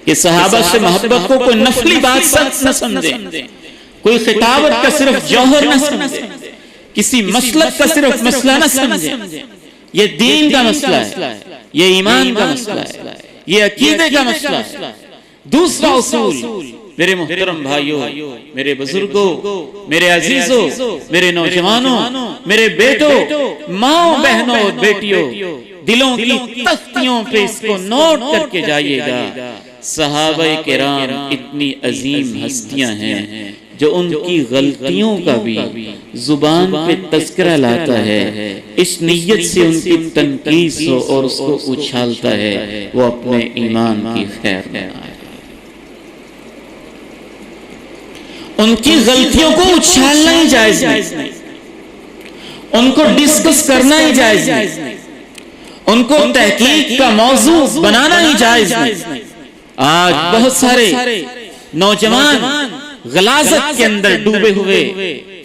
कि सहाबा से मोहब्बत को कोई नफली बात न समझे, कोई खिताबत का सिर्फ जौहर न समझे, किसी मसलक का सिर्फ मसला न समझे। ये दीन का मसला है, ये ईमान का मसला है, ये अकीदे का मसला है। दूसरा उसूल, मेरे मोहतरम भाइयों, मेरे बुजुर्गों, मेरे अजीजों, मेरे नौजवानों, मेरे बेटों, माओ, बहनों और बेटियों, दिलों की तख्तियों पे इसको नोट करके जाइएगा। सहाबा किराम इतनी अजीम हस्तियां हैं जो उनकी गलतियों का भी जुबान पे तस्करा लाता है, इस नीयत से उनकी तनकीस हो और उसको उछालता है वो अपने ईमान की खैर बनाए। उनकी गलतियों को उछालना ही जायज नहीं, उनको डिस्कस करना ही जायज नहीं, उनको तहकीक का मौजू बनाना ही जायज नहीं। आज बहुत सारे नौजवान गलाजत के अंदर डूबे हुए,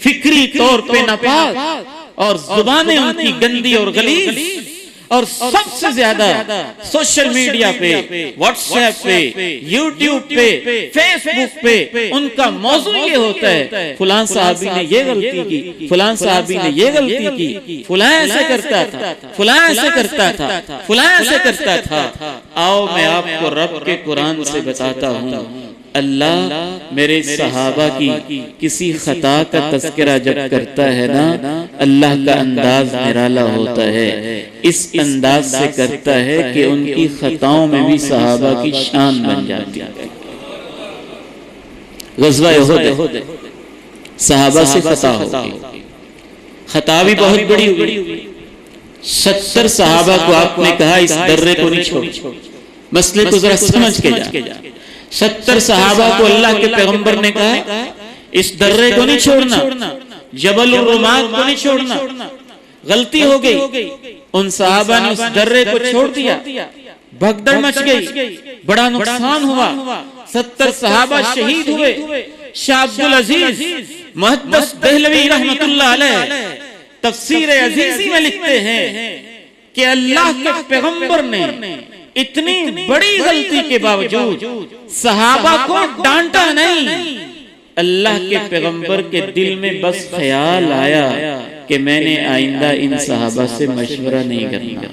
फिक्री तौर पे नापाक और जुबानें उनकी गंदी और गलीज, और सबसे ज्यादा सोशल मीडिया पे, व्हाट्सएप पे, यूट्यूब पे, फेसबुक पे उनका मौजू ये होता है फलां साहबी ने ये गलती की, फलां साहबी ने ये गलती की, फलां ऐसे करता था, फलां ऐसे करता था, फलां ऐसे करता था। आओ मैं आपको रब के कुरान से बताता हूँ, अल्लाह मेरे सहाबा की किसी खता का तज़किरा जब करता है ना, अल्लाह का अंदाज निराला होता है। इस अंदाज से करता है कि उनकी खताओं में भी सहाबा की शान बन जाती है। ग़ज़वा उहद, सहाबा से खता होगी, खता भी बहुत बड़ी हुई। 70 सहाबा को आपने कहा इस दर्रे को नहीं छोड़, मसले को जरा समझ के जा। 70 सहाबा को अल्लाह के पैगंबर ने कहा इस दर्रे को नहीं छोड़ना, जबल रुमात को नहीं छोड़ना। गलती हो गई, उन सहाबा ने उस दर्रे को छोड़ दिया, भगदड़ मच गई, बड़ा नुकसान हुआ, 70 सहाबा शहीद हुए। शाह अब्दुल अजीज मुहद्दिस देहलवी रहमतुल्लाह अलैह तफसीर अजीजी में लिखते हैं कि अल्लाह के पैगंबर ने इतनी बड़ी गलती के बावजूद सहाबा को डांटा नहीं। अल्लाह के पैगंबर के दिल में बस ख्याल आया कि मैंने आइंदा इन सहाबा से मशवरा नहीं करना।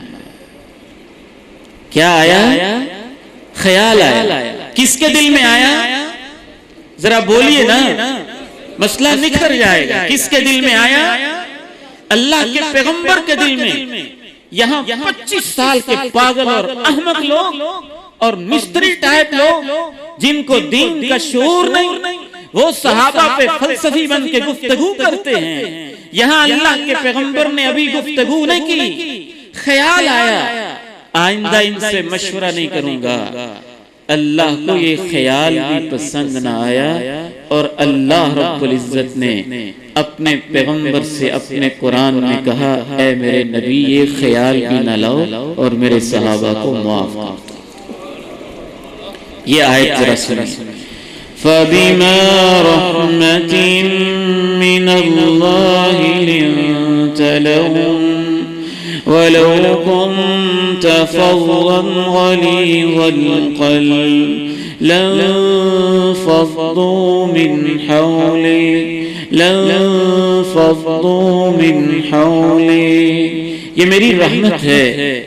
क्या आया? ख्याल आया। किसके दिल में आया? जरा बोलिए ना, मसला निखर जाएगा। किसके दिल में आया? अल्लाह के पैगंबर के दिल में। यहाँ 25 साल के पागल और अहमक लोग और मिस्त्री टाइप लोग जिनको दीन का शऊर नहीं, वो सहाबा पे फलसफी बन के गुफ्तगू करते हैं। यहाँ अल्लाह के पैगंबर ने अभी गुफ्तगू नहीं की, ख्याल आया आइंदा इनसे मशवरा नहीं करूंगा। अल्लाह को ये ख्याल भी पसंद ना आया और अल्लाह रब्बुल इज्जत ने अपने पैगंबर से अपने कुरान में कहा, ऐ मेरे नबी ये ख्याल भी ना लाओ और मेरे सहाबा को माफ कर दो। ये आयत जरा सुनिए। फबिमा रहमतिन मिनल्लाहि लिंत लहुम वलौ कुन्त फज़्ज़न गलीज़ल क़ल्ब लंफ़ज़्ज़ू मिन हौलिक। ये मेरी रहमत है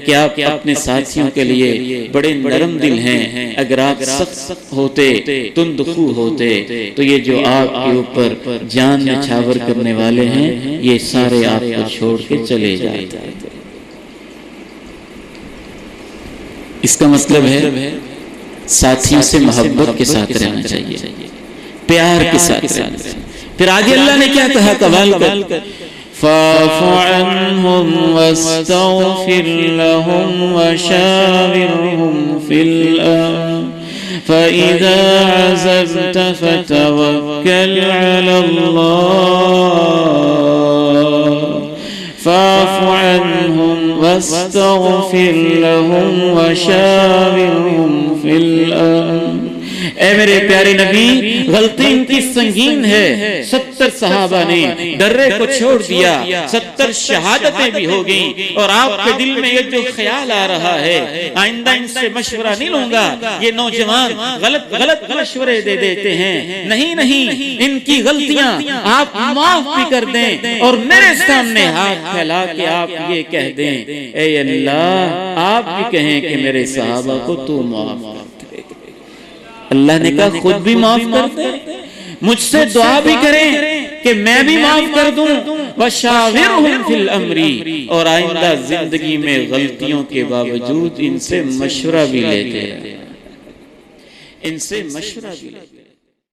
कि आप अपने साथियों के लिए बड़े नरम दिल हैं। अगर आप सख्त होते, तुंदखू होते, तो ये जो आपके ऊपर जान निछावर करने वाले हैं ये सारे आपको छोड़ के चले जाते। इसका मतलब है साथियों से मोहब्बत के साथ रहना चाहिए, प्यार के साथ रहना चाहिए। फिर आगे अल्लाह ने क्या कहा, कमाल कर, फ़अफ़ु अन्हुम वस्तग़फ़िर लहुम वशाविरहुम फ़िल अम्र फ़इज़ा अज़म्त फ़तवक्कल अलल्लाह फ़अफ़ु अन्हुम वस्तग़फ़िर लहुम वशाविरहुम फ़िल अम्र। ऐ मेरे प्यारे नबी, गलती इनकी संगीन है। 70 सहाबा ने दर्रे को छोड़ दिया, 70 शहादतें भी हो गई, और आपके दिल में ये जो ख्याल आ रहा है, आइंदा इनसे मशवरा नहीं लूंगा। ये नौजवान गलत गलत मशवरे दे देते हैं। नहीं नहीं, इनकी गलतियां आप माफ भी कर दें और मेरे सामने हाथ फैला के आप ये कह दें, ऐ अल्लाह, आप भी कहें कि मेरे सहाबा को तू माफ कर दे। अल्लाह ने कहा खुद भी माफ कर दे, मुझसे दुआ भी करें कि मैं भी माफ कर दूं। वशाविरहुम फिल अमरी, और आइंदा जिंदगी में गलतियों के बावजूद इनसे मशवरा भी लेते हैं, इनसे मशवरा भी लेते।